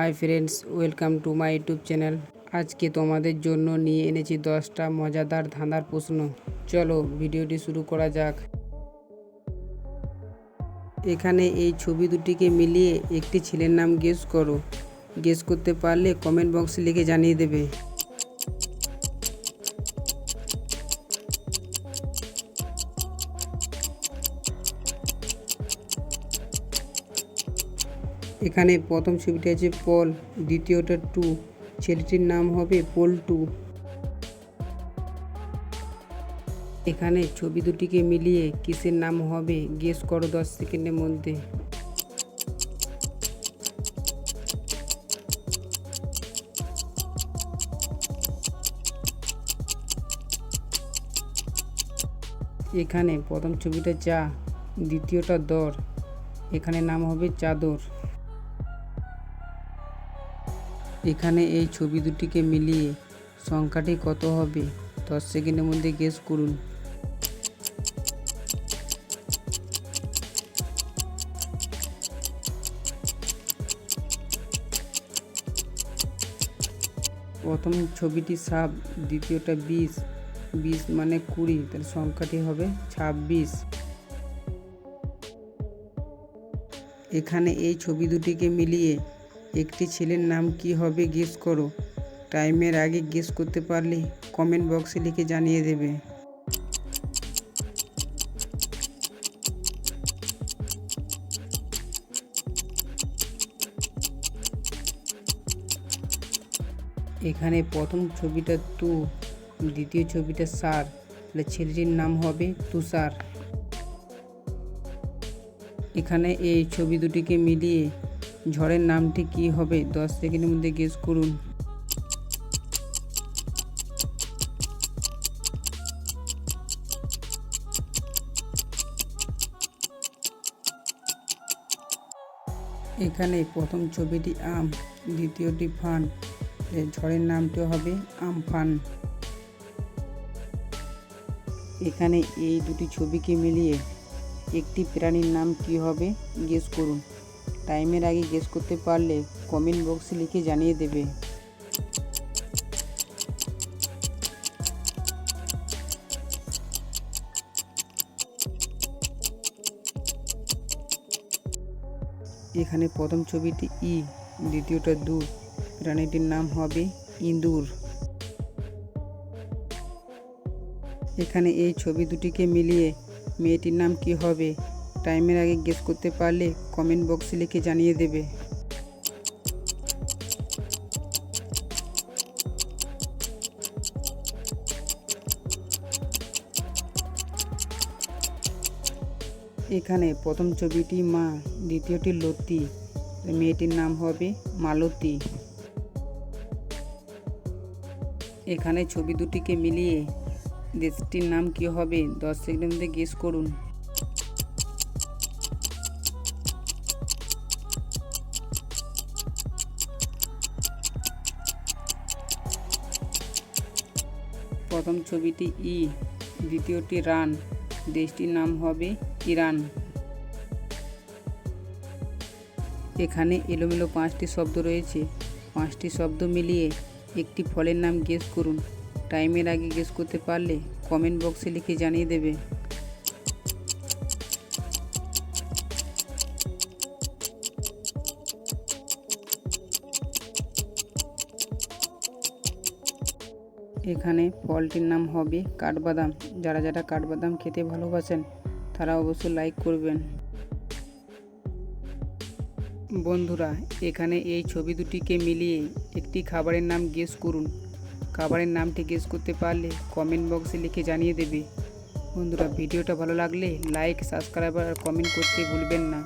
Hi friends, welcome to my YouTube channel. আজকে তোমাদের জন্য নিয়ে এনেছি 10টা মজাদার ধাঁধার প্রশ্ন। চলো ভিডিওটি শুরু করা যাক। এখানে এই ছবি দুটিকে মিলিয়ে একটি ছেলের নাম গেস করো। গেস করতে পারলে কমেন্ট বক্সে লিখে জানিয়ে দেবে। এখানে প্রথম ছবিটি আছে পল, দ্বিতীয়টা টু, ছেলেটির নাম হবে পল্টু। এখানে ছবি দুটিকে মিলিয়ে কিসের নাম হবে গেস করো 10 সেকেন্ডের মধ্যে। এখানে প্রথম ছবিটা চা, দ্বিতীয়টা দর, এখানে নাম হবে চাদর। এখানে এই ছবি দুটিকে মিলিয়ে সংখ্যাটি কত হবে 10 সেকেন্ডের মধ্যে গেস করুন। প্রথম ছবিটি সাপ, দ্বিতীয়টা 20, 20 মানে 20, তাহলে সংখ্যাটি হবে 26। এখানে এই ছবি দুটিকে মিলিয়ে একটি ছেলের নাম কি হবে গেস করো। টাইমের আগে গেস করতে পারলে কমেন্ট বক্সে লিখে জানিয়ে দেবে। এখানে প্রথম ছবিটা তু, দ্বিতীয় ছবিটা সার, তাহলে ছেলেটির নাম হবে তুষার। এখানে এই ছবি দুটিকে মিলিয়ে ঝড়ের নামটি কি হবে 10 সেকেন্ডের মধ্যে গেস করুন। এখানে প্রথম ছবিটি আম, দ্বিতীয়টি ফান, ঝড়ের নামটি হবে আমফান। এখানে এই দুটি ছবিকে মিলিয়ে একটি প্রাণীর নাম কি হবে গেস করুন। টাইমের আগে গেস করতে পারলে কমেন্ট বক্সে লিখে জানিয়ে দেবে। এখানে প্রথম ছবিটি ই, দ্বিতীয়টা দু, প্রাণীটির নাম হবে ইঁদুর। এখানে এই ছবি দুটিকে মিলিয়ে মেয়েটির নাম কি হবে টাইমের আগে গেস করতে পারলে কমেন্ট বক্সে লিখে জানিয়ে দেবে। এখানে প্রথম ছবিটি মা, দ্বিতীয়টি লতি, মেয়েটির নাম হবে মালতী। এখানে ছবি দুটিকে মিলিয়ে দেশটির নাম কি হবে 10 সেকেন্ডের মধ্যে গেস করুন। প্রথম ছবিটি ই, দ্বিতীয়টি রান, দেশটির নাম হবে ইরান। এখানে এলোমেলো 5টি শব্দ রয়েছে, 5টি শব্দ মিলিয়ে একটি ফলের নাম গেস করুন। টাইমের আগে গেস করতে পারলে কমেন্ট বক্সে লিখে জানিয়ে দেবে। এখানে ফলটির নাম হবে কাঠবাদাম। যারা যারা কাঠবাদাম খেতে ভালোবাসেন তারা অবশ্যই লাইক করবেন। বন্ধুরা, এখানে এই ছবি দুটিকে মিলিয়ে একটি খাবারের নাম গেস করুন। খাবারের নামটি গেস করতে পারলে কমেন্ট বক্সে লিখে জানিয়ে দেবে। বন্ধুরা, ভিডিওটা ভালো লাগলে লাইক, সাবস্ক্রাইব আর কমেন্ট করতে ভুলবেন না।